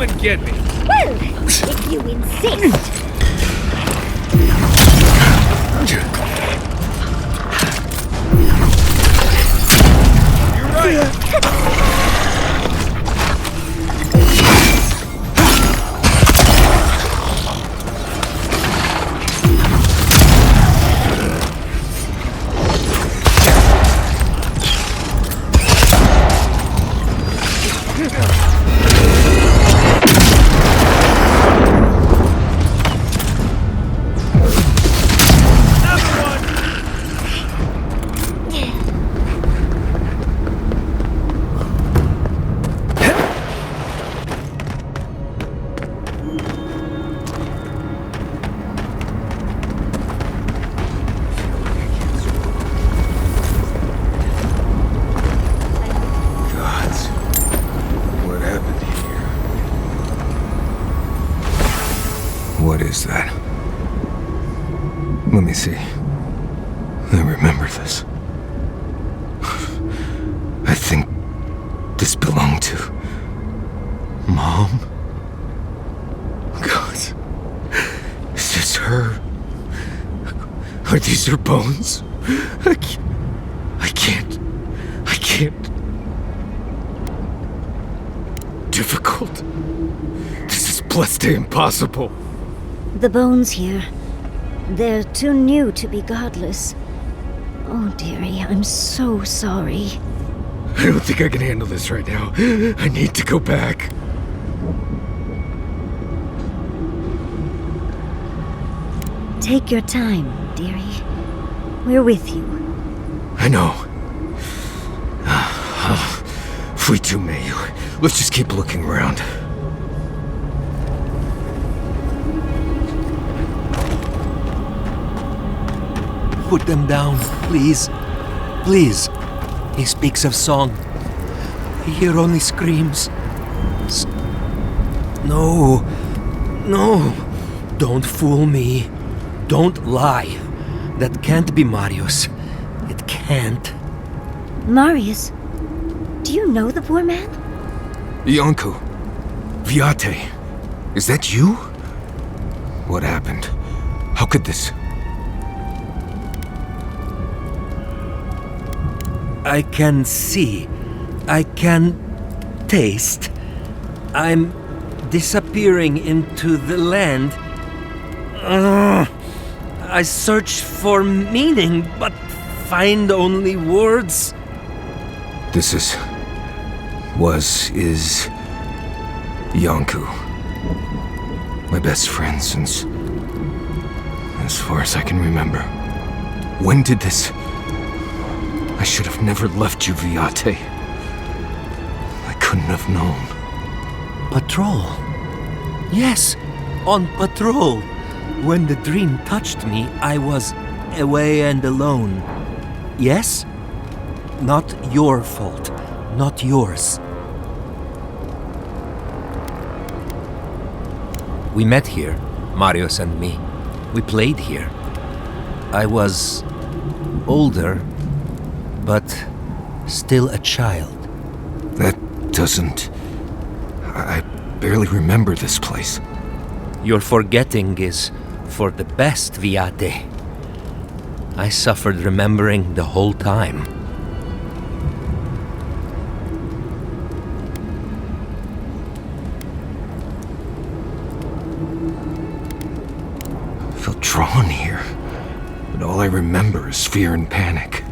and get me. Well, if you insist. You're right. What is that? Let me see. I remember this. I think this belonged to Mom. God, is this her? Are these her bones? I can't. Difficult. This is blessed impossible. The bones here. They're too new to be godless. Oh, dearie, I'm so sorry. I don't think I can handle this right now. I need to go back. Take your time, dearie. We're with you. I know. If we do may, let's just keep looking around. Put them down, please. Please. He speaks of song. I hear only screams. No. No. Don't fool me. Don't lie. That can't be Marius. It can't. Marius? Do you know the poor man? Iancu. Viate. Is that you? What happened? How could this... I can see. I can taste. I'm disappearing into the land. I search for meaning, but find only words. This is Iancu. My best friend since... as far as I can remember. When did this... I should have never left you, Viate. I couldn't have known. Patrol. Yes, on patrol. When the dream touched me, I was away and alone. Yes? Not your fault. Not yours. We met here, Marius and me. We played here. I was older, but still a child. That doesn't... I barely remember this place. Your forgetting is for the best, Viate. I suffered remembering the whole time. I felt drawn here, but all I remember is fear and panic.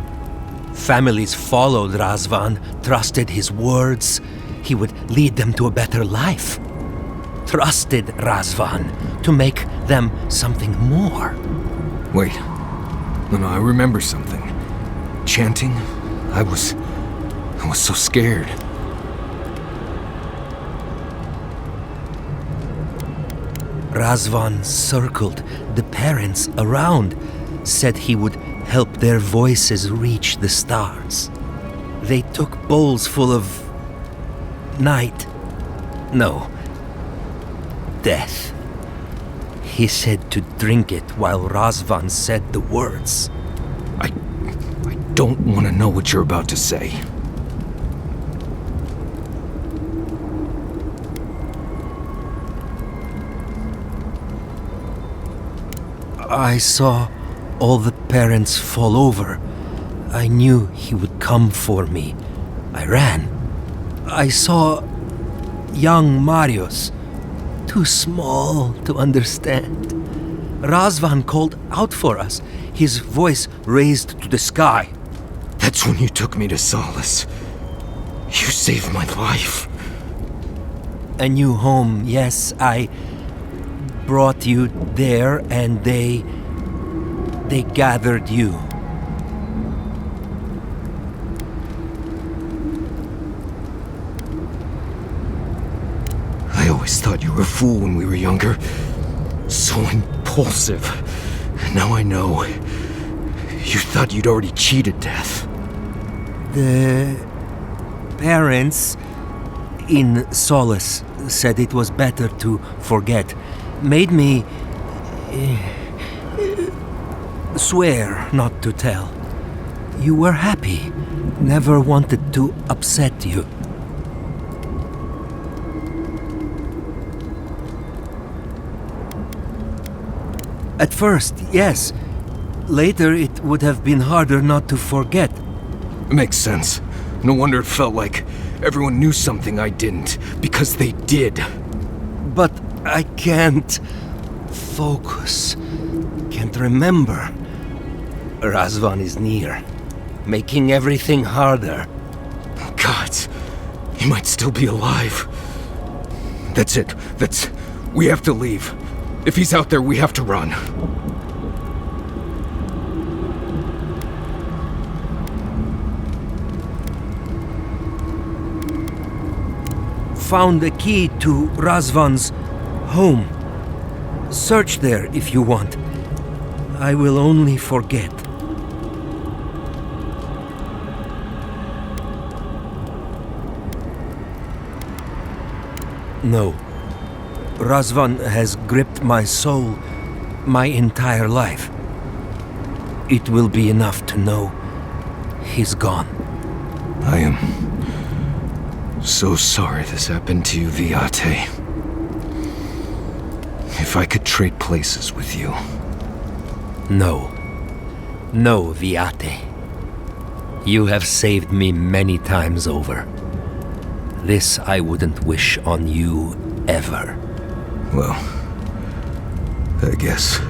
Families followed Razvan, trusted his words. He would lead them to a better life. Trusted Razvan to make them something more. Wait. No, I remember something. Chanting? I was so scared. Razvan circled the parents around, said he would help their voices reach the stars. They took bowls full of... night. No. Death. He said to drink it while Razvan said the words. I don't want to know what you're about to say. I saw all the parents fall over. I knew he would come for me. I ran. I saw young Marius, too small to understand. Razvan called out for us, his voice raised to the sky. That's when you took me to Solace. You saved my life. A new home, yes, I brought you there and they gathered you. I always thought you were a fool when we were younger. So impulsive. Now I know. You thought you'd already cheated death. The parents in Solace said it was better to forget. Made me swear not to tell. You were happy. Never wanted to upset you. At first, yes. Later, it would have been harder not to forget. Makes sense. No wonder it felt like everyone knew something I didn't, because they did. But I can't focus. Can't remember. Razvan is near, making everything harder. God, he might still be alive. That's it. We have to leave. If he's out there, we have to run. Found a key to Razvan's home. Search there if you want. I will only forget. No. Razvan has gripped my soul my entire life. It will be enough to know he's gone. I am so sorry this happened to you, Viate. If I could trade places with you. No. No, Viate. You have saved me many times over. This I wouldn't wish on you ever. Well, I guess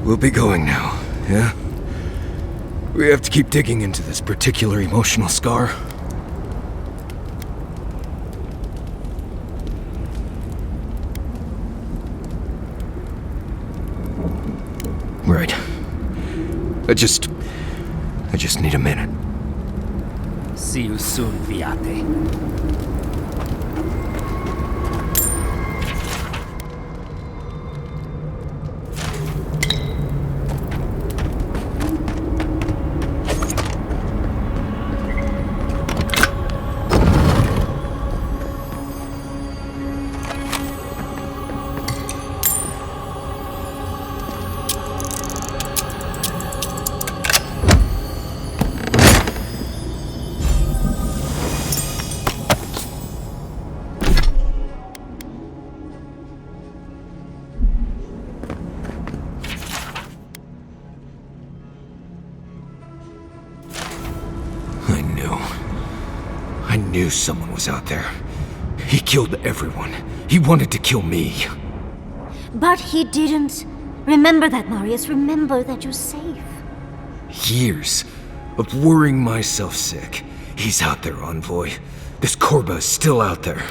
we'll be going now, yeah? We have to keep digging into this particular emotional scar. Right. I just need a minute. See you soon, Viate. I knew someone was out there. He killed everyone. He wanted to kill me. But he didn't. Remember that, Marius. Remember that you're safe. Years of worrying myself sick. He's out there, Envoy. This Korba is still out there.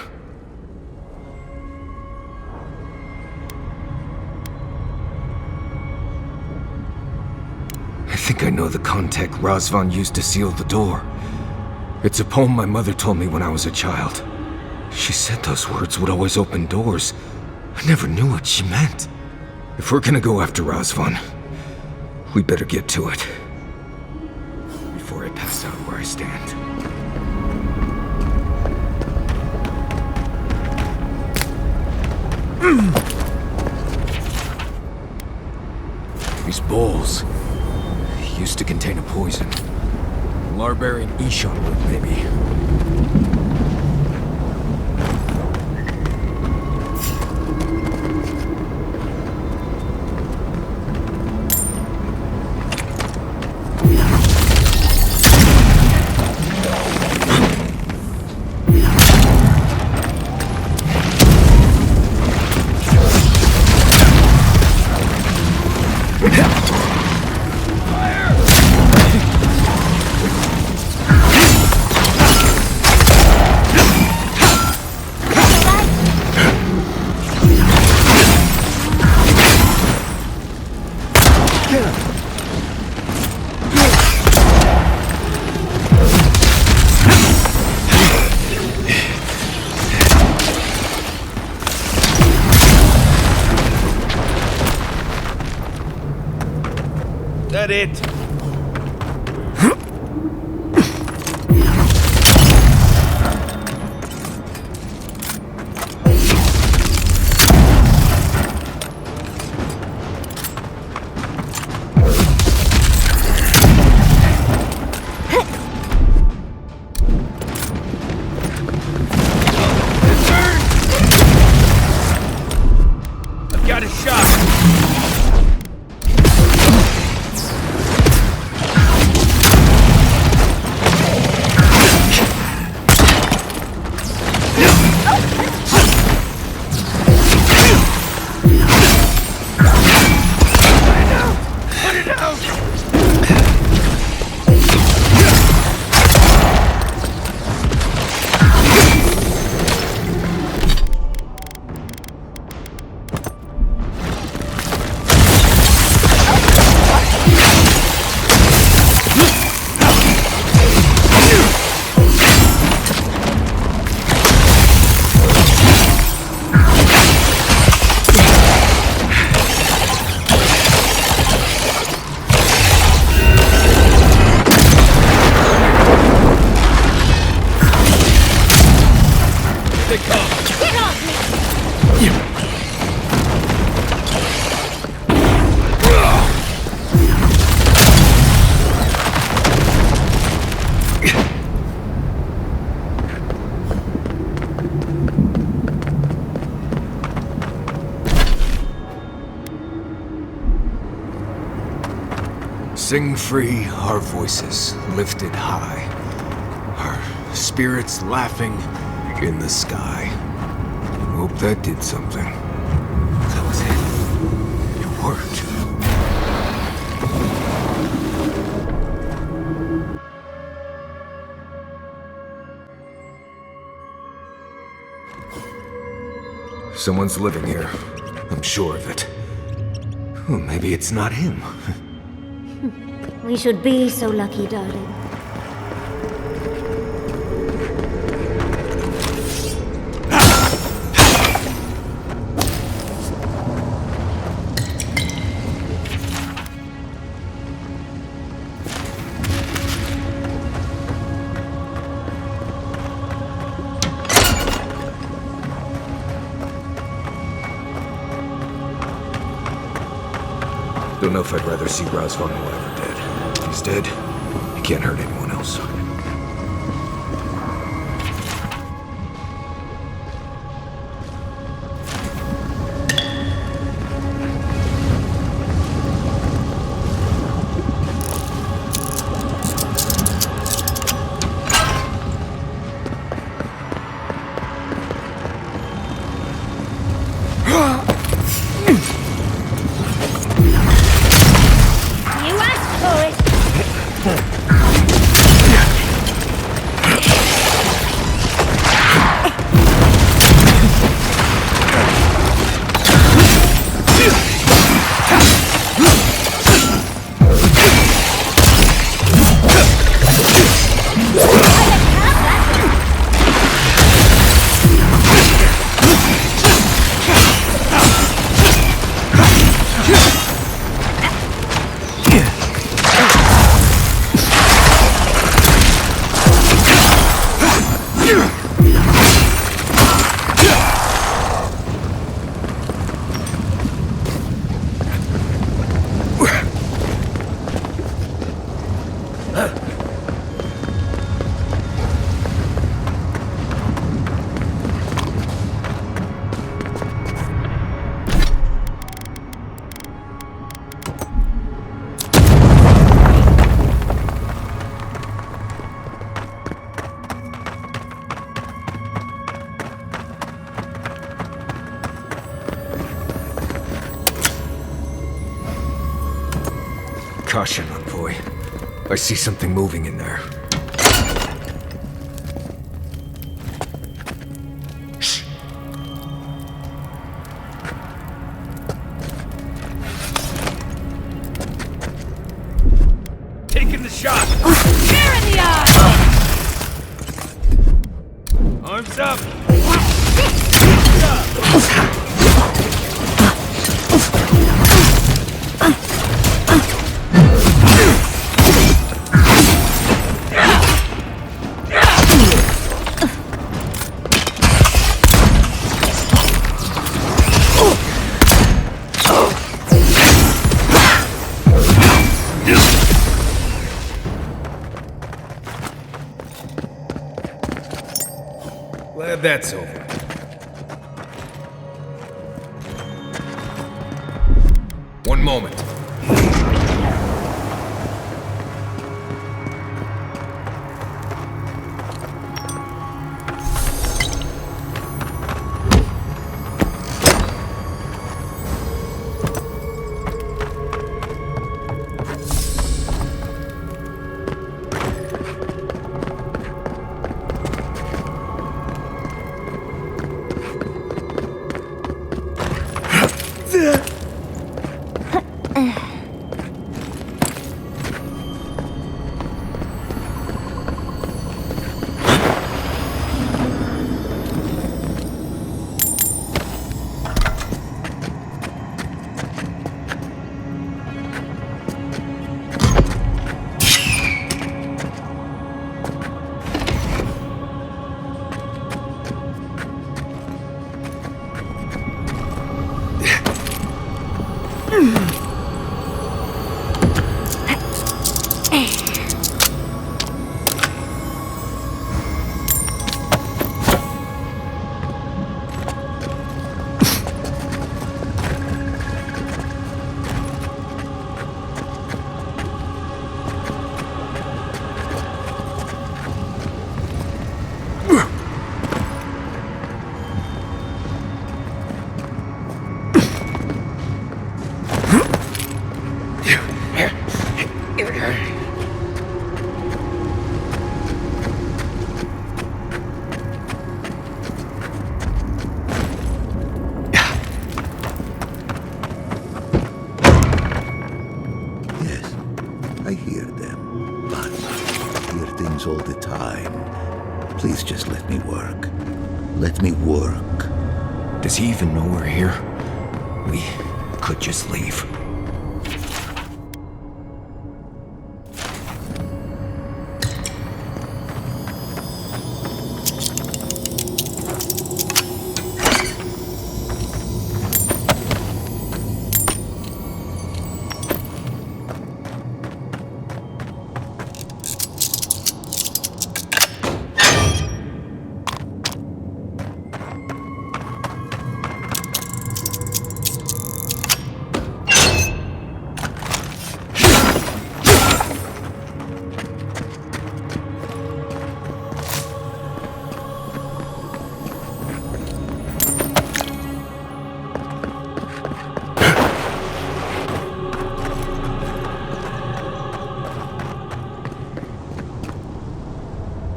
I think I know the contact Razvan used to seal the door. It's a poem my mother told me when I was a child. She said those words would always open doors. I never knew what she meant. If we're gonna go after Razvan, we better get to it. Before I pass out where I stand. These bowls used to contain a poison. Larbarian Ishon root, maybe. that it? Got a shot! Put it out! They come! Get off me! Sing free, our voices lifted high, our spirits laughing in the sky. Hope that did something. That was it. It worked. Someone's living here. I'm sure of it. Well, maybe it's not him. We should be so lucky, darling. Don't know if I'd rather see Razvan alive or dead. He's dead. He can't hurt anyone else. You asked for it! Caution, envoy. I see something moving in there. Shh. Taking the shot! Tear in the eye! Arms up! Glad that's over. One moment. I hear them, but I hear things all the time. Please just let me work. Let me work. Does he even know we're here? We could just leave.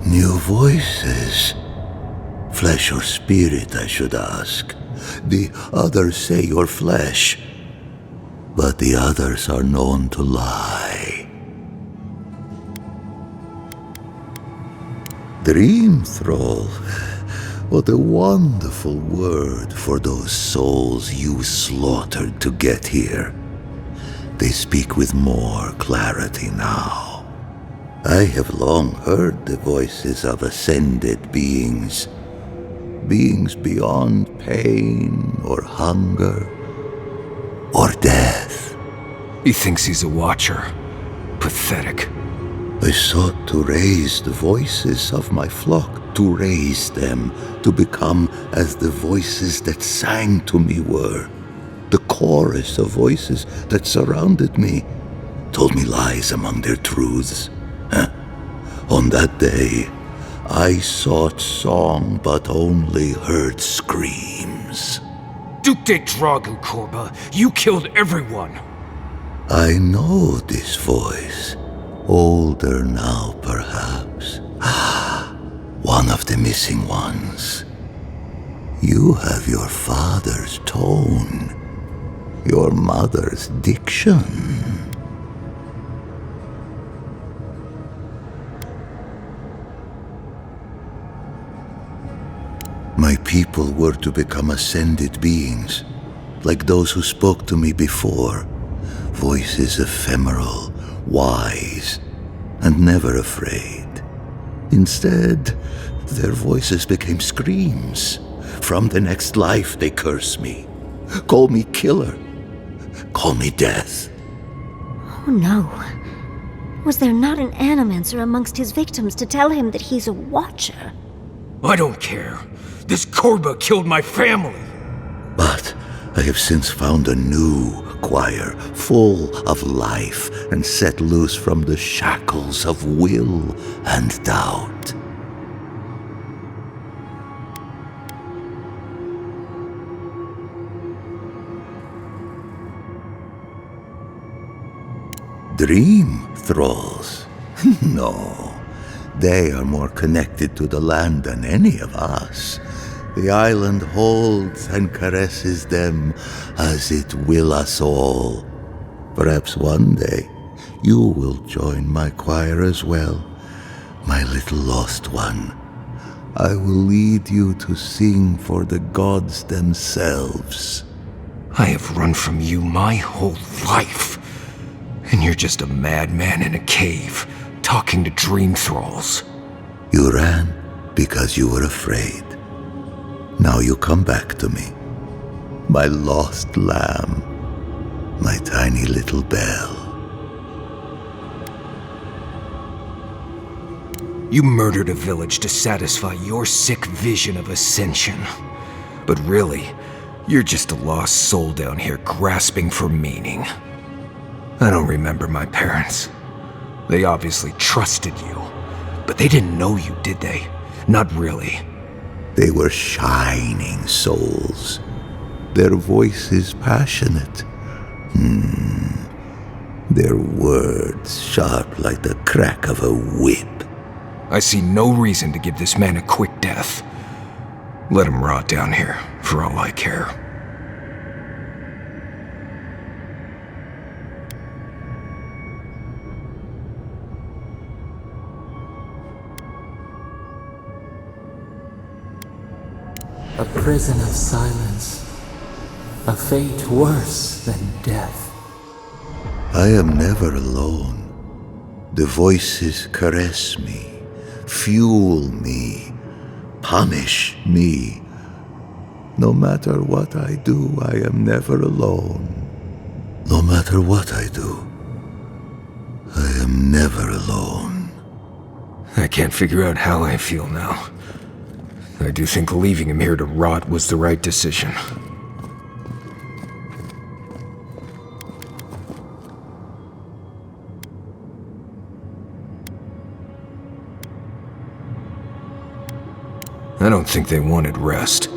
New voices. Flesh or spirit, I should ask. The others say you're flesh, but the others are known to lie. Dream thrall. What a wonderful word for those souls you slaughtered to get here. They speak with more clarity now. I have long heard the voices of ascended beings. Beings beyond pain or hunger or death. He thinks he's a watcher. Pathetic. I sought to raise the voices of my flock, to raise them, to become as the voices that sang to me were. The chorus of voices that surrounded me told me lies among their truths. On that day, I sought song but only heard screams. Duke de Dragu, Korba, you killed everyone. I know this voice. Older now, perhaps. One of the missing ones. You have your father's tone, your mother's diction. My people were to become ascended beings, like those who spoke to me before. Voices ephemeral, wise, and never afraid. Instead, their voices became screams. From the next life, they curse me. Call me killer. Call me death. Oh no. Was there not an animancer amongst his victims to tell him that he's a watcher? I don't care. This Korba killed my family. But I have since found a new choir, full of life and set loose from the shackles of will and doubt. Dream thralls? No. They are more connected to the land than any of us. The island holds and caresses them as it will us all. Perhaps one day you will join my choir as well, my little lost one. I will lead you to sing for the gods themselves. I have run from you my whole life. And you're just a madman in a cave, talking to dream thralls. You ran because you were afraid. Now you come back to me. My lost lamb. My tiny little bell. You murdered a village to satisfy your sick vision of ascension. But really, you're just a lost soul down here grasping for meaning. I don't remember my parents. They obviously trusted you. But they didn't know you, did they? Not really. They were shining souls. Their voices passionate. Their words sharp like the crack of a whip. I see no reason to give this man a quick death. Let him rot down here, for all I care. A prison of silence. A fate worse than death. I am never alone. The voices caress me, fuel me, punish me. No matter what I do, I am never alone. No matter what I do, I am never alone. I can't figure out how I feel now. I do think leaving him here to rot was the right decision. I don't think they wanted rest.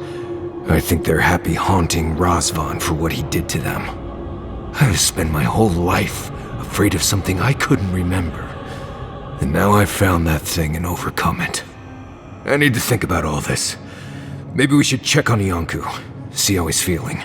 I think they're happy haunting Razvan for what he did to them. I've spent my whole life afraid of something I couldn't remember. And now I've found that thing and overcome it. I need to think about all this. Maybe we should check on Iancu, see how he's feeling.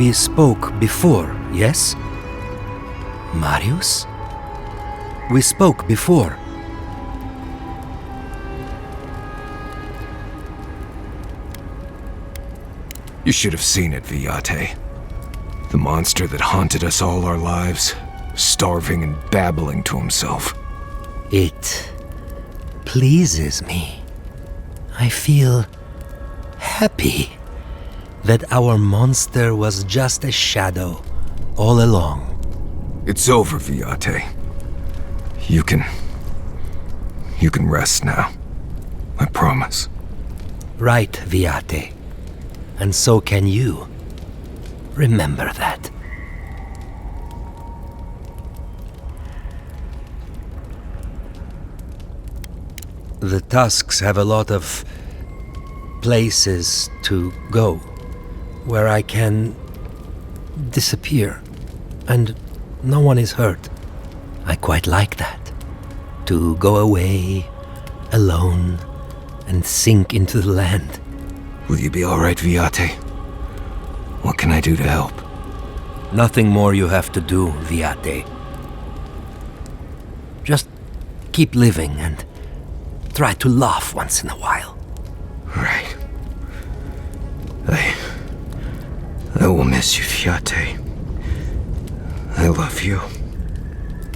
We spoke before, yes? Marius? We spoke before. You should have seen it, Viate. The monster that haunted us all our lives, starving and babbling to himself. It pleases me. I feel happy that our monster was just a shadow all along. It's over, Viate. You can rest now. I promise. Right, Viate. And so can you. Remember that. The Tusks have a lot of places to go where I can disappear and no one is hurt. I quite like that. To go away alone and sink into the land. Will you be all right, Viate? What can I do to help? Nothing more you have to do, Viate. Just keep living and try to laugh once in a while. Right. I will miss you, Viate. I love you.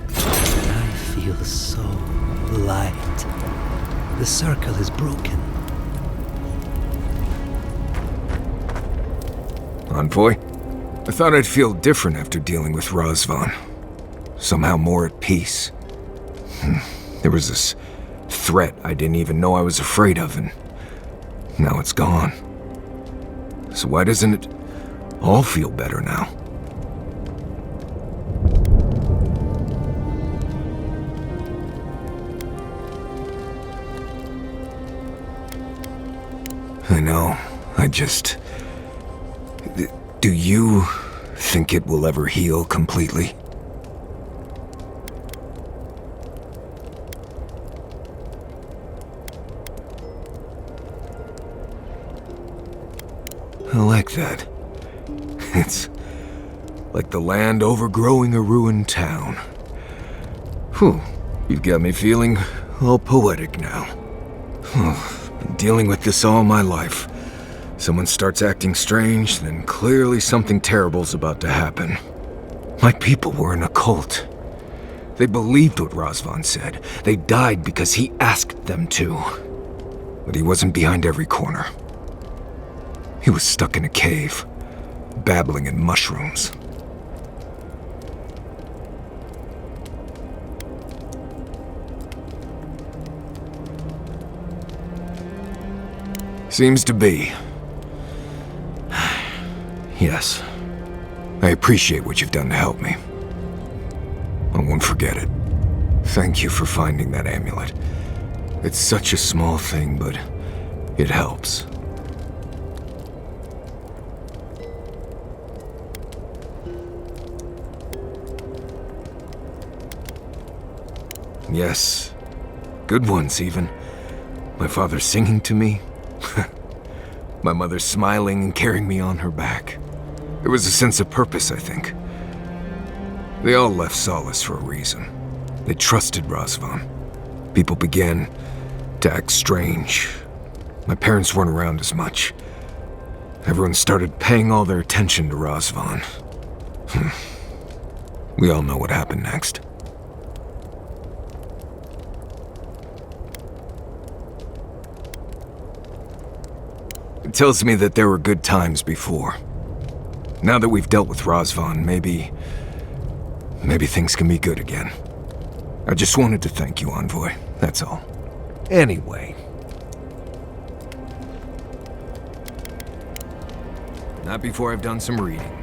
I feel so light. The circle is broken. Envoy? I thought I'd feel different after dealing with Razvan. Somehow more at peace. There was this threat I didn't even know I was afraid of, and now it's gone. So why doesn't it all feel better now? I know, Do you think it will ever heal completely? I like that. It's like the land overgrowing a ruined town. Whew, you've got me feeling all poetic now. Been dealing with this all my life. Someone starts acting strange, then clearly something terrible's about to happen. My people were in a cult. They believed what Razvan said. They died because he asked them to. But he wasn't behind every corner. He was stuck in a cave, babbling in mushrooms. Seems to be. Yes. I appreciate what you've done to help me. I won't forget it. Thank you for finding that amulet. It's such a small thing, but it helps. Yes. Good ones, even. My father singing to me. My mother smiling and carrying me on her back. There was a sense of purpose, I think. They all left Solace for a reason. They trusted Razvan. People began to act strange. My parents weren't around as much. Everyone started paying all their attention to Razvan. We all know what happened next. It tells me that there were good times before. Now that we've dealt with Razvan, maybe things can be good again. I just wanted to thank you, Envoy. That's all. Anyway. Not before I've done some reading.